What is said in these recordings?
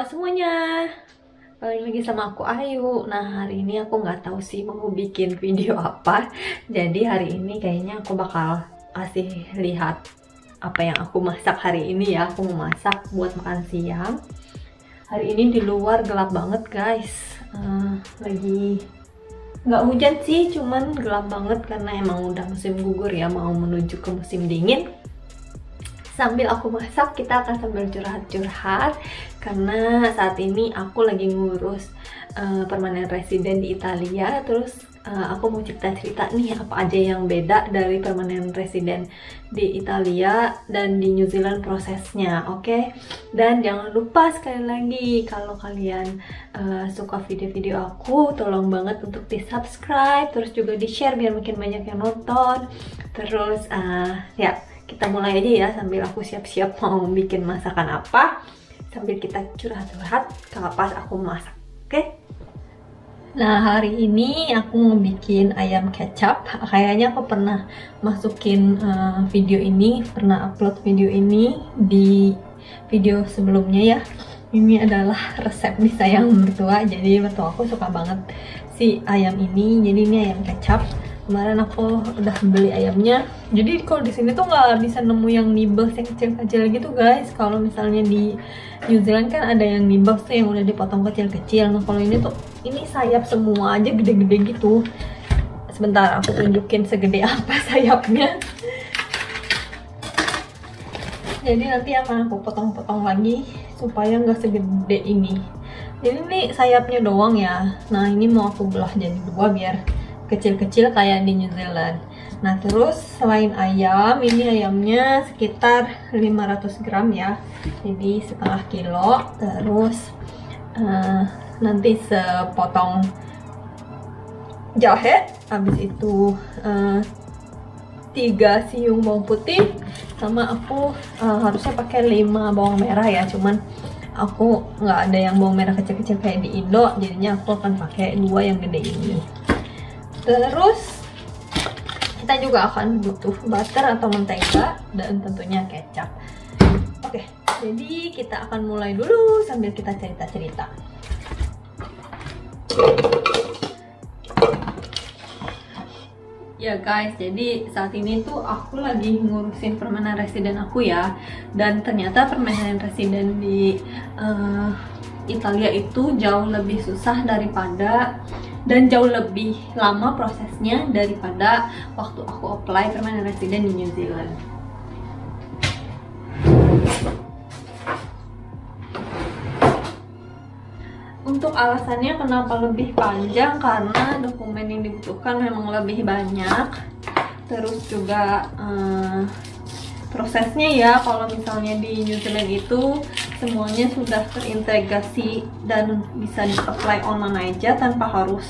Semuanya, balik lagi sama aku Ayu. Nah, hari ini aku nggak tahu sih mau bikin video apa. Jadi hari ini kayaknya aku bakal kasih lihat apa yang aku masak hari ini ya. Aku mau masak buat makan siang. Hari ini di luar gelap banget guys. Lagi nggak hujan sih, cuman gelap banget karena emang udah musim gugur ya, mau menuju ke musim dingin. Sambil aku masak, kita akan sambil curhat-curhat karena saat ini aku lagi ngurus permanent resident di Italia. Terus aku mau cerita-cerita nih apa aja yang beda dari permanent resident di Italia dan di New Zealand prosesnya, oke? Dan jangan lupa sekali lagi, kalau kalian suka video-video aku, tolong banget untuk di subscribe, terus juga di share biar makin banyak yang nonton. Terus ya, kita mulai aja ya, sambil aku siap-siap mau bikin masakan apa, sambil kita curhat-curhat kalau pas aku masak, oke? Nah, hari ini aku mau bikin ayam kecap. Kayaknya aku pernah masukin video ini, pernah upload video ini di video sebelumnya ya. Ini adalah resep disayang mertua, jadi mertua aku suka banget si ayam ini. Jadi ini ayam kecap. Kemarin aku udah beli ayamnya. Jadi kalau di sini tuh nggak bisa nemu yang nibbles yang kecil-kecil gitu guys. Kalau misalnya di New Zealand kan ada yang nibbles tuh yang udah dipotong kecil-kecil. Nah kalau ini tuh, ini sayap semua aja gede-gede gitu. Sebentar aku tunjukin segede apa sayapnya. Jadi nanti akan aku potong-potong lagi supaya nggak segede ini. Jadi ini sayapnya doang ya. Nah ini mau aku belah jadi dua biar kecil-kecil kayak di New Zealand. Nah terus selain ayam, ini ayamnya sekitar 500 gram ya, jadi setengah kilo. Terus nanti sepotong jahe, habis itu 3 siung bawang putih, sama aku harusnya pakai 5 bawang merah ya, cuman aku nggak ada yang bawang merah kecil-kecil kayak di Indo, jadinya aku akan pakai 2 yang gede ini. Terus kita juga akan butuh butter atau mentega dan tentunya kecap. Oke, jadi kita akan mulai dulu sambil kita cerita-cerita. Ya guys, jadi saat ini tuh aku lagi ngurusin permanent resident aku ya. Dan ternyata permanent resident di Italia itu jauh lebih susah daripada dan jauh lebih lama prosesnya daripada waktu aku apply permanent resident di New Zealand. Untuk alasannya kenapa lebih panjang, karena dokumen yang dibutuhkan memang lebih banyak. Terus juga prosesnya ya, kalau misalnya di New Zealand itu semuanya sudah terintegrasi dan bisa di-apply online aja tanpa harus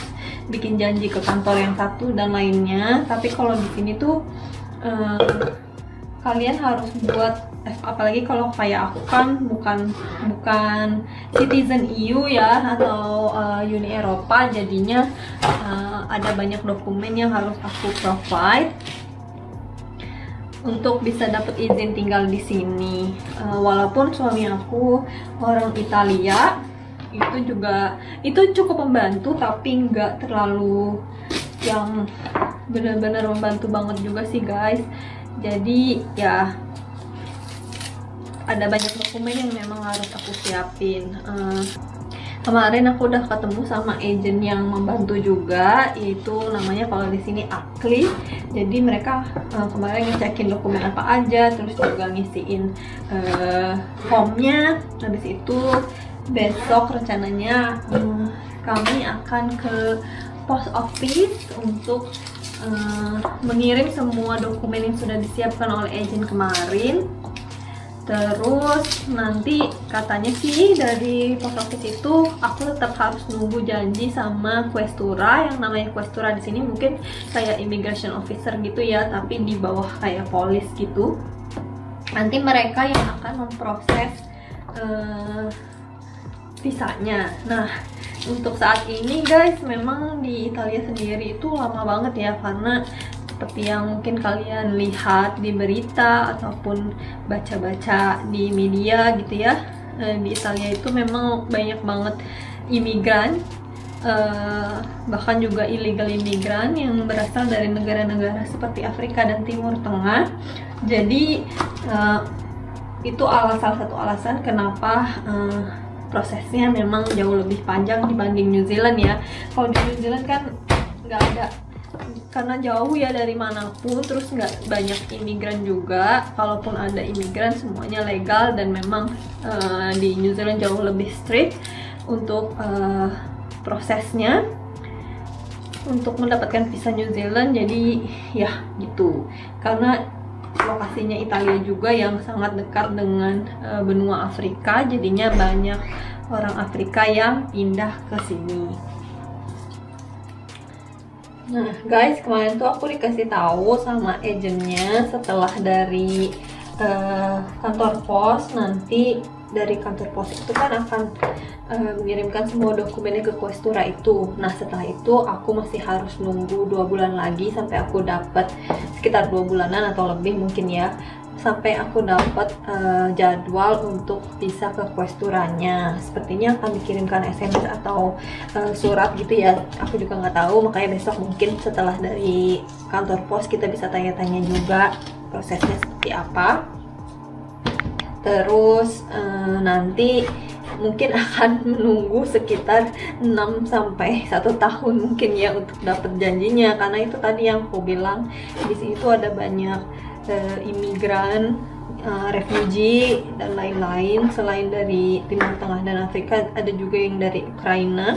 bikin janji ke kantor yang satu dan lainnya. Tapi kalau di sini tuh kalian harus buat, apalagi kalau kayak aku kan bukan citizen EU ya atau Uni Eropa, jadinya ada banyak dokumen yang harus aku provide untuk bisa dapat izin tinggal di sini. Walaupun suami aku orang Italia, itu cukup membantu, tapi nggak terlalu yang benar-benar membantu banget juga sih guys. Jadi ya ada banyak dokumen yang memang harus aku siapin. Kemarin aku udah ketemu sama agent yang membantu juga, yaitu namanya kalau di sini Akli. Jadi mereka kemarin ngecekin dokumen apa aja, terus juga ngisiin formnya. Habis itu besok rencananya kami akan ke post office untuk mengirim semua dokumen yang sudah disiapkan oleh agent kemarin. Terus nanti katanya sih dari post office itu aku tetap harus nunggu janji sama questura. Yang namanya questura di sini mungkin kayak immigration officer gitu ya, tapi di bawah kayak polis gitu. Nanti mereka yang akan memproses visanya. Nah, untuk saat ini guys, memang di Italia sendiri itu lama banget ya, karena seperti yang mungkin kalian lihat di berita ataupun baca-baca di media gitu ya, di Italia itu memang banyak banget imigran, bahkan juga illegal imigran yang berasal dari negara-negara seperti Afrika dan Timur Tengah. Jadi itu salah satu alasan kenapa prosesnya memang jauh lebih panjang dibanding New Zealand ya. Kalau di New Zealand kan nggak ada, karena jauh ya dari manapun, terus nggak banyak imigran juga. Kalaupun ada imigran semuanya legal, dan memang di New Zealand jauh lebih strict untuk prosesnya untuk mendapatkan visa New Zealand. Jadi ya gitu, karena lokasinya Italia juga yang sangat dekat dengan benua Afrika, jadinya banyak orang Afrika yang pindah ke sini. Nah guys, kemarin tuh aku dikasih tahu sama agennya, setelah dari kantor pos, nanti dari kantor pos itu kan akan mengirimkan semua dokumennya ke Questura itu. Nah setelah itu aku masih harus nunggu 2 bulan lagi sampai aku dapat, sekitar 2 bulanan atau lebih mungkin ya, sampai aku dapat jadwal untuk bisa ke Questuranya. Sepertinya akan dikirimkan SMS atau surat gitu ya, aku juga nggak tahu. Makanya besok mungkin setelah dari kantor pos kita bisa tanya-tanya juga prosesnya seperti apa. Terus nanti mungkin akan menunggu sekitar 6 sampai 1 tahun mungkin ya untuk dapat janjinya, karena itu tadi yang aku bilang, di sini tuh ada banyak imigran, refugee dan lain-lain. Selain dari Timur Tengah dan Afrika, ada juga yang dari Ukraina,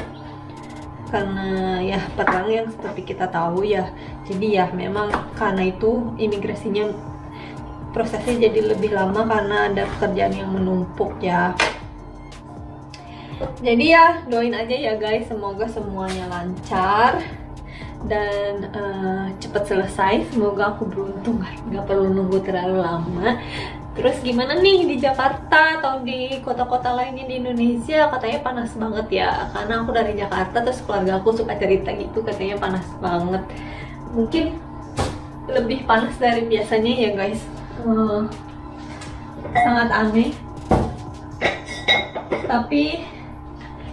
karena ya perang yang seperti kita tahu ya. Jadi ya memang karena itu imigrasinya prosesnya jadi lebih lama karena ada pekerjaan yang menumpuk ya. Jadi ya doain aja ya guys, semoga semuanya lancar dan cepat selesai. Semoga aku beruntung, nggak perlu nunggu terlalu lama. Terus gimana nih di Jakarta atau di kota-kota lainnya di Indonesia? Katanya panas banget ya, karena aku dari Jakarta, terus keluarga aku suka cerita gitu, katanya panas banget. Mungkin lebih panas dari biasanya ya guys. Sangat aneh, tapi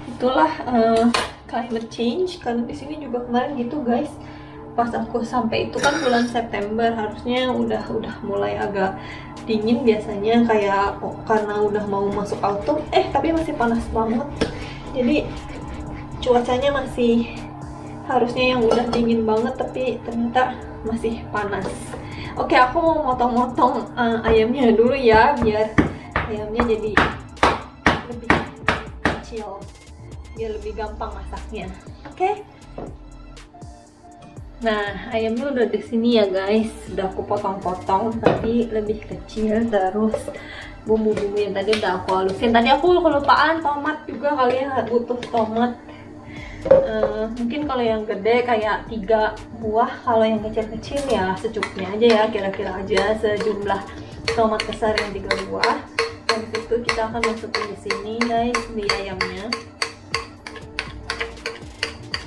itulah climate change. Karena di sini juga kemarin gitu guys, pas aku sampai itu kan bulan September, harusnya udah mulai agak dingin biasanya, kayak karena udah mau masuk autumn, tapi masih panas banget. Jadi cuacanya masih harusnya yang udah dingin banget, tapi ternyata masih panas. Oke, aku mau motong-motong ayamnya dulu ya, biar ayamnya jadi lebih kecil, biar lebih gampang masaknya. Oke. Nah, ayamnya udah di sini ya guys, udah aku potong-potong tadi lebih kecil. Terus bumbu-bumbu yang tadi udah aku halusin. Tadi aku kelupaan tomat juga, kalian butuh tomat. Mungkin kalau yang gede kayak 3 buah, kalau yang kecil-kecil ya secukupnya aja ya, kira-kira aja sejumlah tomat besar yang 3 buah. Dan itu kita akan masukin di sini guys, di ayamnya.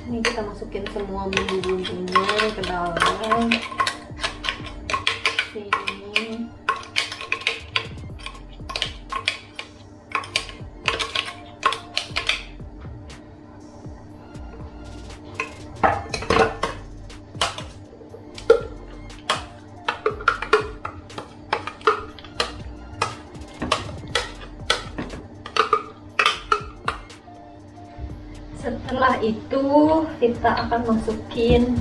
Ini kita masukin semua bumbu-bumbunya ke dalam sini. Setelah itu kita akan masukin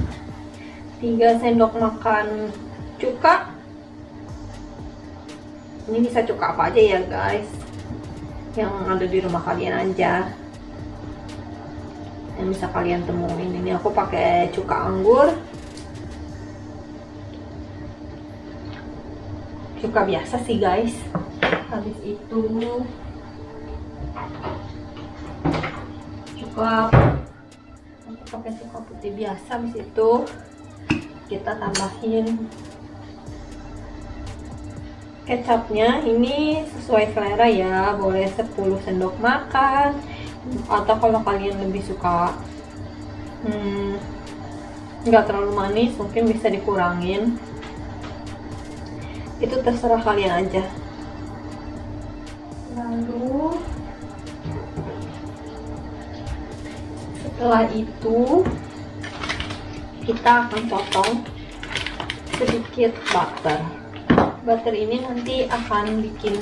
3 sendok makan cuka. Ini bisa cuka apa aja ya guys, yang ada di rumah kalian aja, yang bisa kalian temuin. Ini aku pakai cuka anggur, cuka biasa sih guys. Habis itu aku pakai cuka putih biasa. Habis itu kita tambahin kecapnya. Ini sesuai selera ya, boleh 10 sendok makan, atau kalau kalian lebih suka nggak terlalu manis mungkin bisa dikurangin, itu terserah kalian aja. Lalu Setelah itu kita akan potong sedikit butter. Butter ini nanti akan bikin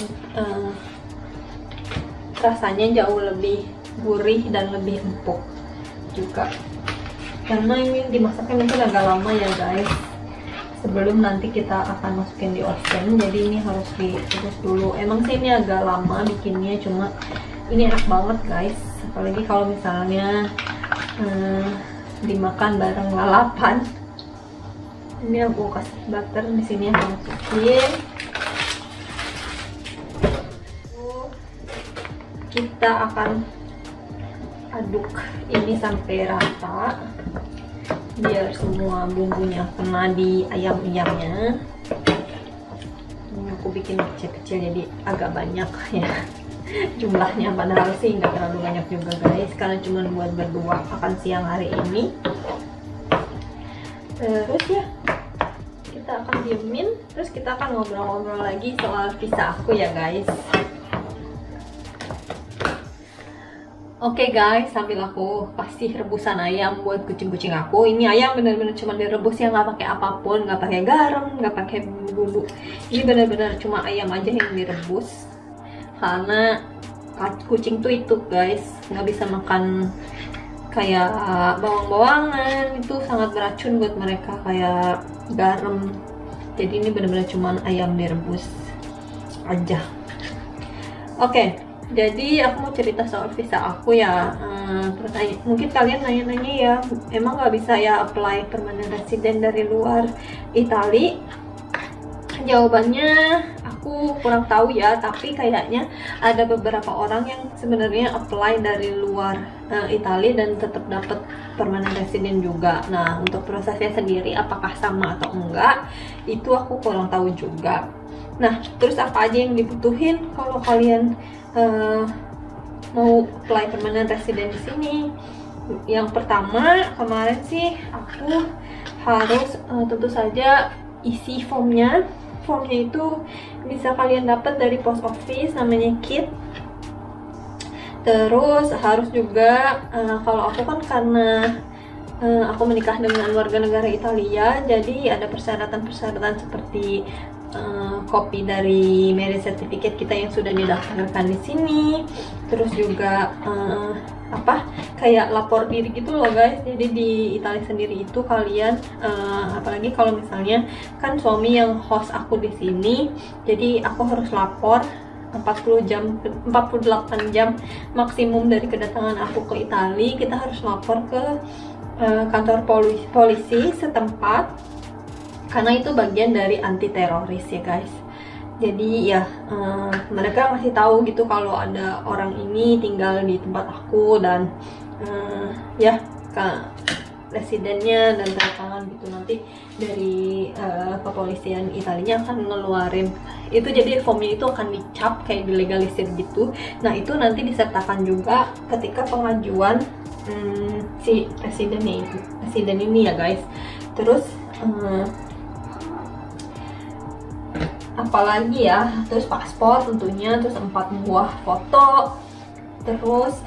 rasanya jauh lebih gurih dan lebih empuk juga. Karena ini dimasaknya mungkin agak lama ya guys, sebelum nanti kita akan masukin di oven. Jadi ini harus direbus dulu. Emang sih ini agak lama bikinnya, cuma ini enak banget guys. Apalagi kalau misalnya dimakan bareng lalapan. Ini aku kasih butter di sini, aku masukin. Kita akan aduk ini sampai rata, biar semua bumbunya kena di ayam-ayamnya. Ini aku bikin kecil-kecil jadi agak banyak ya jumlahnya, padahal sih nggak terlalu banyak juga guys, karena cuma buat berdua akan siang hari ini. Terus ya kita akan diemin, terus kita akan ngobrol-ngobrol lagi soal pizza aku ya guys. Oke guys, sambil aku kasih rebusan ayam buat kucing-kucing aku. Ini ayam bener-bener cuma direbus ya, nggak pakai apapun, nggak pakai garam, nggak pakai bumbu. Ini bener-bener cuma ayam aja yang direbus. Karena kucing tuh itu guys, nggak bisa makan kayak bawang-bawangan, itu sangat beracun buat mereka, kayak garam. Jadi ini bener-bener cuma ayam direbus aja. Oke. Jadi aku mau cerita soal visa aku ya. Mungkin kalian nanya-nanya ya, emang nggak bisa ya apply permanent resident dari luar Itali? Jawabannya aku kurang tahu ya, tapi kayaknya ada beberapa orang yang sebenarnya apply dari luar Itali dan tetap dapat permanent resident juga. Nah, untuk prosesnya sendiri apakah sama atau enggak, itu aku kurang tahu juga. Nah, terus apa aja yang dibutuhin kalau kalian mau apply permanent resident di sini? Yang pertama, kemarin sih aku harus tentu saja isi formnya. Formnya itu bisa kalian dapat dari post office, namanya KIT. Terus harus juga kalau aku kan karena aku menikah dengan warga negara Italia, jadi ada persyaratan-persyaratan seperti kopi dari marriage certificate kita yang sudah didaftarkan di sini, terus juga kayak lapor diri gitu loh guys. Jadi di Italia sendiri itu kalian apalagi kalau misalnya kan suami yang host aku di sini, jadi aku harus lapor 48 jam maksimum dari kedatangan aku ke Italia. Kita harus lapor ke kantor polisi setempat, karena itu bagian dari anti teroris ya guys. Jadi ya mereka masih tahu gitu kalau ada orang ini tinggal di tempat aku, dan ya residennya dan tanda tangan gitu. Nanti dari kepolisian Italinya akan ngeluarin itu, jadi formnya itu akan dicap kayak dilegalisir gitu. Nah, itu nanti disertakan juga ketika pengajuan si residen ini ya guys. Terus apalagi ya, terus paspor tentunya, terus 4 buah foto, terus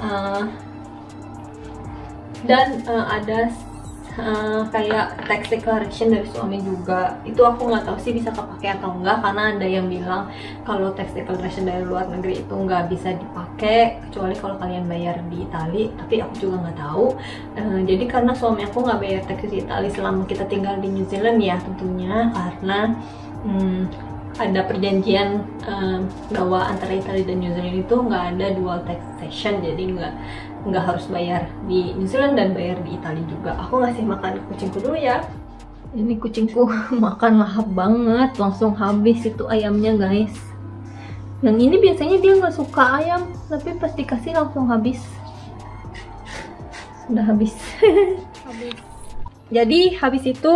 dan ada kayak tax declaration dari suami juga. Itu aku nggak tahu sih bisa kepake atau enggak, karena ada yang bilang kalau tax declaration dari luar negeri itu nggak bisa dipakai kecuali kalau kalian bayar di Itali, tapi aku juga nggak tahu. Jadi karena suami aku nggak bayar tax di Itali selama kita tinggal di New Zealand ya, tentunya karena ada perjanjian bahwa antara Italia dan New Zealand itu nggak ada dual taxation, jadi nggak harus bayar di New Zealand dan bayar di Italia juga. Aku ngasih makan kucingku dulu ya. Ini kucingku makan lahap banget, langsung habis itu ayamnya guys. Yang ini biasanya dia nggak suka ayam, tapi pas dikasih langsung habis. Sudah habis. Jadi habis itu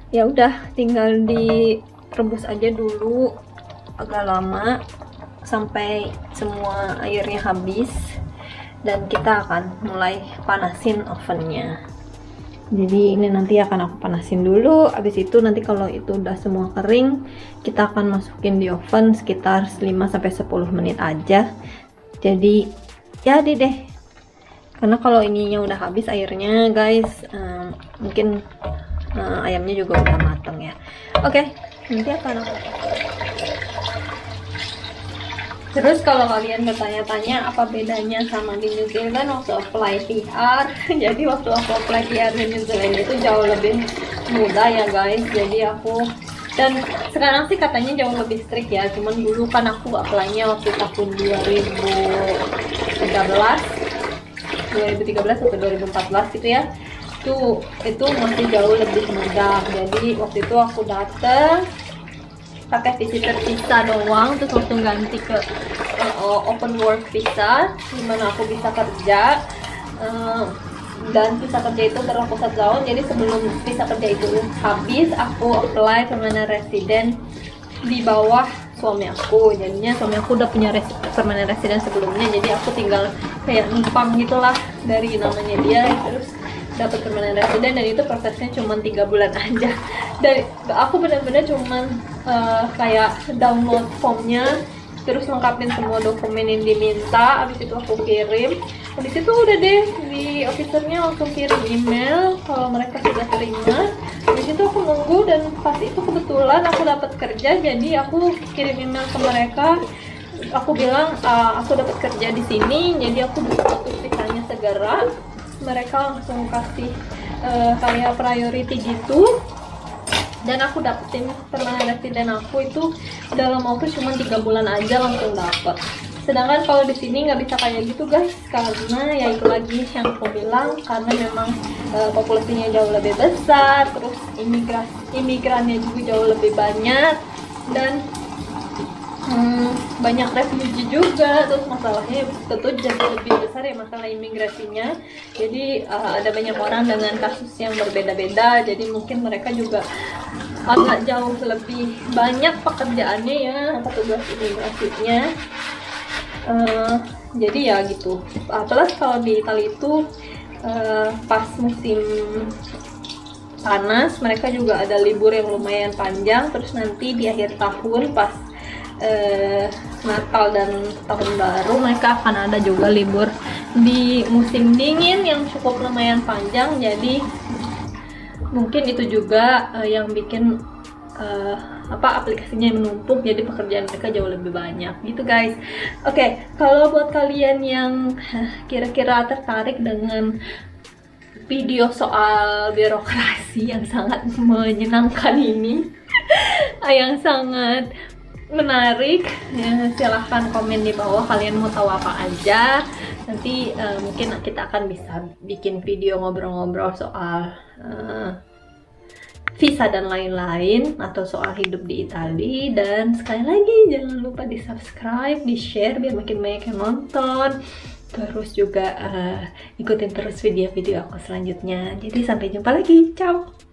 ya udah tinggal direbus aja dulu agak lama sampai semua airnya habis, dan kita akan mulai panasin ovennya. Jadi ini nanti akan aku panasin dulu. Habis itu nanti kalau itu udah semua kering, kita akan masukin di oven sekitar 5-10 menit aja. Jadi ya deh Karena kalau ininya udah habis airnya guys, mungkin ayamnya juga udah mateng ya. Oke, nanti akan aku. Terus kalau kalian bertanya-tanya apa bedanya sama di New Zealand waktu apply PR, jadi waktu aku apply PR di New Zealand itu jauh lebih mudah ya guys. Jadi aku, dan sekarang sih katanya jauh lebih strict ya, cuman dulu kan aku apply-nya waktu tahun 2013 atau 2014 gitu ya. Itu masih jauh lebih mudah. Jadi waktu itu aku dateng pakai visitor visa doang, terus langsung ganti ke open work visa, dimana aku bisa kerja. Dan visa kerja itu berlaku 1 tahun. Jadi sebelum visa kerja itu habis, aku apply permanent resident di bawah suami aku. Jadinya suami aku udah punya permanent resident sebelumnya, jadi aku tinggal kayak numpang gitulah dari namanya dia, terus dapat permanent resident. Dan itu prosesnya cuma 3 bulan aja. Dan aku benar-benar cuman kayak download formnya, terus lengkapin semua dokumen yang diminta, habis itu aku kirim. Habis itu udah deh, di officernya langsung kirim email kalau mereka sudah terima. Habis itu aku nunggu, dan pas itu kebetulan aku dapat kerja, jadi aku kirim email ke mereka. Aku bilang aku dapat kerja di sini, jadi aku butuh waktu visanya segera. Mereka langsung kasih kayak priority gitu, dan aku dapetin permanent resident aku itu dalam waktu cuma 3 bulan aja langsung dapet. Sedangkan kalau di sini nggak bisa kayak gitu guys, karena ya itu lagi yang aku bilang, karena memang populasinya jauh lebih besar, terus imigrannya juga jauh lebih banyak, dan banyak refugee juga. Terus masalahnya tentu jadi lebih besar ya masalah imigrasinya. Jadi ada banyak orang dengan kasus yang berbeda-beda, jadi mungkin mereka juga agak jauh lebih banyak pekerjaannya ya, petugas imigrasinya. Jadi ya gitu. Plus kalau di Italia itu pas musim panas mereka juga ada libur yang lumayan panjang. Terus nanti di akhir tahun pas Natal dan Tahun Baru mereka akan ada juga libur di musim dingin yang cukup lumayan panjang. Jadi mungkin itu juga yang bikin aplikasinya menumpuk, jadi pekerjaan mereka jauh lebih banyak gitu guys. Oke, kalau buat kalian yang kira-kira tertarik dengan video soal birokrasi yang sangat menyenangkan ini yang sangat menarik ya, silahkan komen di bawah kalian mau tahu apa aja. Nanti mungkin kita akan bisa bikin video ngobrol-ngobrol soal visa dan lain-lain, atau soal hidup di Italia. Dan sekali lagi jangan lupa di subscribe, di share biar makin banyak yang nonton. Terus juga ikutin terus video-video aku selanjutnya. Jadi sampai jumpa lagi, ciao.